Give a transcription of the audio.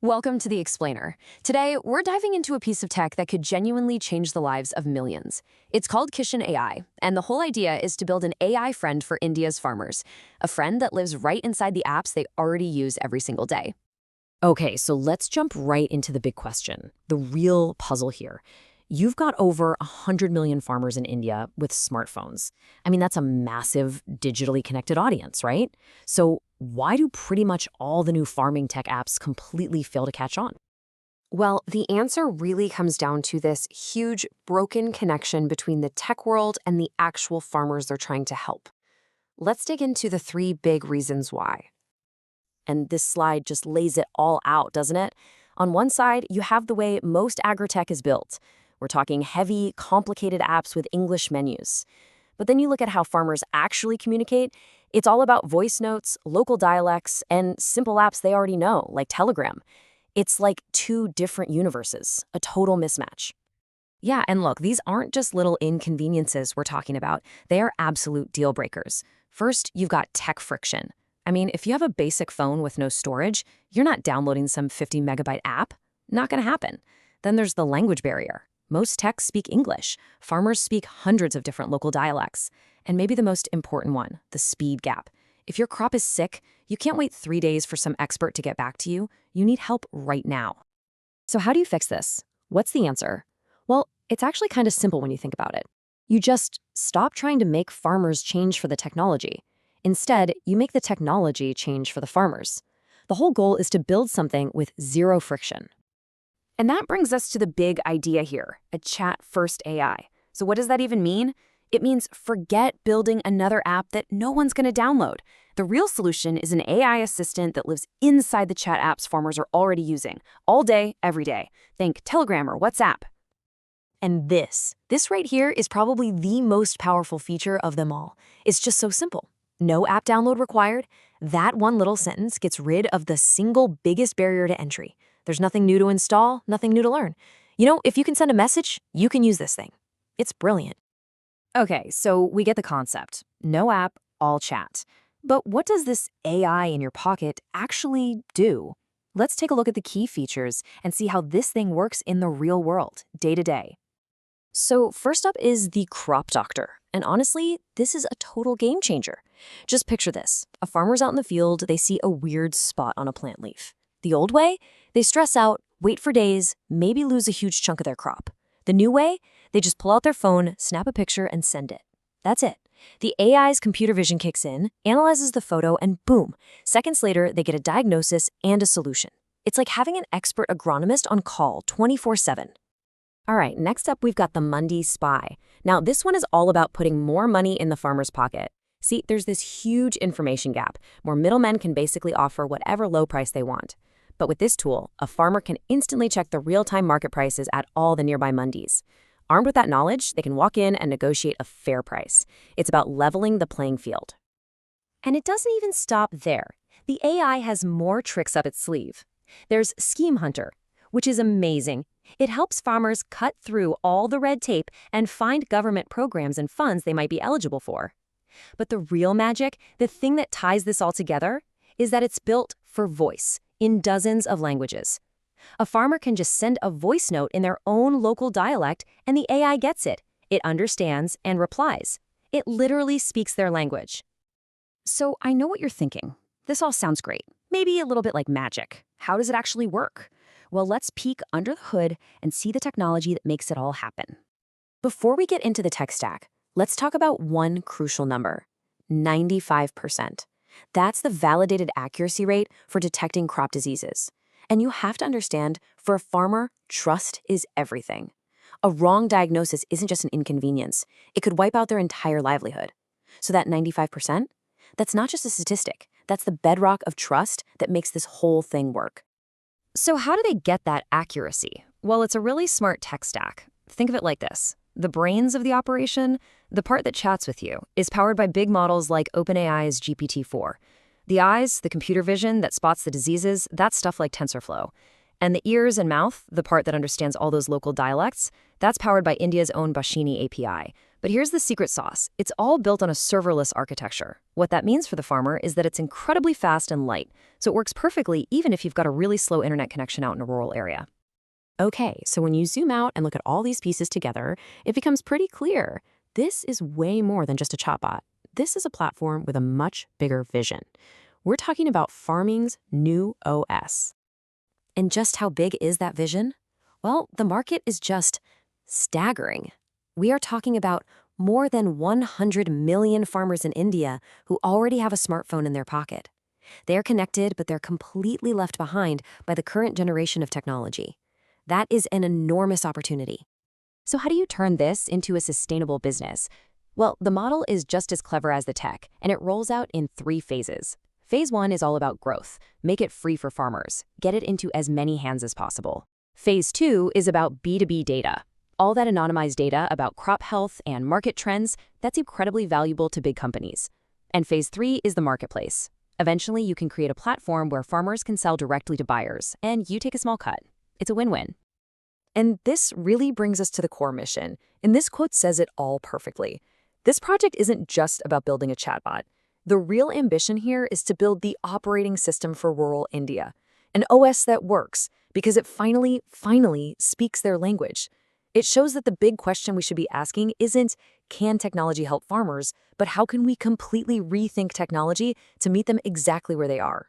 Welcome to The Explainer. Today, we're diving into a piece of tech that could genuinely change the lives of millions. It's called KishanAI, and the whole idea is to build an AI friend for India's farmers, a friend that lives right inside the apps they already use every single day. Okay, so let's jump right into the big question, the real puzzle here. You've got over 100 million farmers in India with smartphones. I mean, that's a massive digitally connected audience, right? So why do pretty much all the new farming tech apps completely fail to catch on? Well, the answer really comes down to this huge, broken connection between the tech world and the actual farmers they're trying to help. Let's dig into the three big reasons why. And this slide just lays it all out, doesn't it? On one side, you have the way most agri-tech is built. We're talking heavy, complicated apps with English menus. But then you look at how farmers actually communicate. It's all about voice notes, local dialects, and simple apps they already know, like Telegram. It's like two different universes, a total mismatch. Yeah, and look, these aren't just little inconveniences we're talking about. They are absolute deal breakers. First, you've got tech friction. I mean, if you have a basic phone with no storage, you're not downloading some 50 megabyte app. Not going to happen. Then there's the language barrier. Most techs speak English. Farmers speak hundreds of different local dialects. And maybe the most important one, the speed gap. If your crop is sick, you can't wait 3 days for some expert to get back to you. You need help right now. So how do you fix this? What's the answer? Well, it's actually kind of simple when you think about it. You just stop trying to make farmers change for the technology. Instead, you make the technology change for the farmers. The whole goal is to build something with zero friction. And that brings us to the big idea here, a chat-first AI. So what does that even mean? It means forget building another app that no one's going to download. The real solution is an AI assistant that lives inside the chat apps farmers are already using, all day, every day. Think Telegram or WhatsApp. And this right here is probably the most powerful feature of them all. It's just so simple. No app download required. That one little sentence gets rid of the single biggest barrier to entry. There's nothing new to install, nothing new to learn. You know, if you can send a message, you can use this thing. It's brilliant. Okay, so we get the concept. No app, all chat. But what does this AI in your pocket actually do? Let's take a look at the key features and see how this thing works in the real world, day to day. So first up is the crop doctor. And honestly, this is a total game changer. Just picture this. A farmer's out in the field, they see a weird spot on a plant leaf. The old way, they stress out, wait for days, maybe lose a huge chunk of their crop. The new way, they just pull out their phone, snap a picture, and send it. That's it. The AI's computer vision kicks in, analyzes the photo, and boom, seconds later, they get a diagnosis and a solution. It's like having an expert agronomist on call 24/7. All right, next up, we've got the Mundi Spy. Now, this one is all about putting more money in the farmer's pocket. See, there's this huge information gap where middlemen can basically offer whatever low price they want. But with this tool, a farmer can instantly check the real-time market prices at all the nearby Mundis. Armed with that knowledge, they can walk in and negotiate a fair price. It's about leveling the playing field. And it doesn't even stop there. The AI has more tricks up its sleeve. There's Scheme Hunter, which is amazing. It helps farmers cut through all the red tape and find government programs and funds they might be eligible for. But the real magic, the thing that ties this all together, is that it's built for voice in dozens of languages. A farmer can just send a voice note in their own local dialect and the AI gets it. It understands and replies. It literally speaks their language. So I know what you're thinking. This all sounds great. Maybe a little bit like magic. How does it actually work? Well, let's peek under the hood and see the technology that makes it all happen. Before we get into the tech stack, let's talk about one crucial number, 95%. That's the validated accuracy rate for detecting crop diseases. And you have to understand, for a farmer, trust is everything. A wrong diagnosis isn't just an inconvenience. It could wipe out their entire livelihood. So that 95%, that's not just a statistic. That's the bedrock of trust that makes this whole thing work. So how do they get that accuracy? Well, it's a really smart tech stack. Think of it like this. The brains of the operation, the part that chats with you, is powered by big models like OpenAI's GPT-4. The eyes, the computer vision that spots the diseases, that's stuff like TensorFlow. And the ears and mouth, the part that understands all those local dialects, that's powered by India's own Bashini API. But here's the secret sauce. It's all built on a serverless architecture. What that means for the farmer is that it's incredibly fast and light, so it works perfectly even if you've got a really slow internet connection out in a rural area. Okay, so when you zoom out and look at all these pieces together, it becomes pretty clear. This is way more than just a chatbot. This is a platform with a much bigger vision. We're talking about farming's new OS. And just how big is that vision? Well, the market is just staggering. We are talking about more than 100 million farmers in India who already have a smartphone in their pocket. They are connected, but they're completely left behind by the current generation of technology. That is an enormous opportunity. So how do you turn this into a sustainable business? Well, the model is just as clever as the tech, and it rolls out in 3 phases. Phase 1 is all about growth. Make it free for farmers. Get it into as many hands as possible. Phase 2 is about B2B data. All that anonymized data about crop health and market trends, that's incredibly valuable to big companies. And Phase 3 is the marketplace. Eventually, you can create a platform where farmers can sell directly to buyers, and you take a small cut. It's a win-win. And this really brings us to the core mission, and this quote says it all perfectly. This project isn't just about building a chatbot. The real ambition here is to build the operating system for rural India, an OS that works because it finally speaks their language. It shows that the big question we should be asking isn't, can technology help farmers, but how can we completely rethink technology to meet them exactly where they are?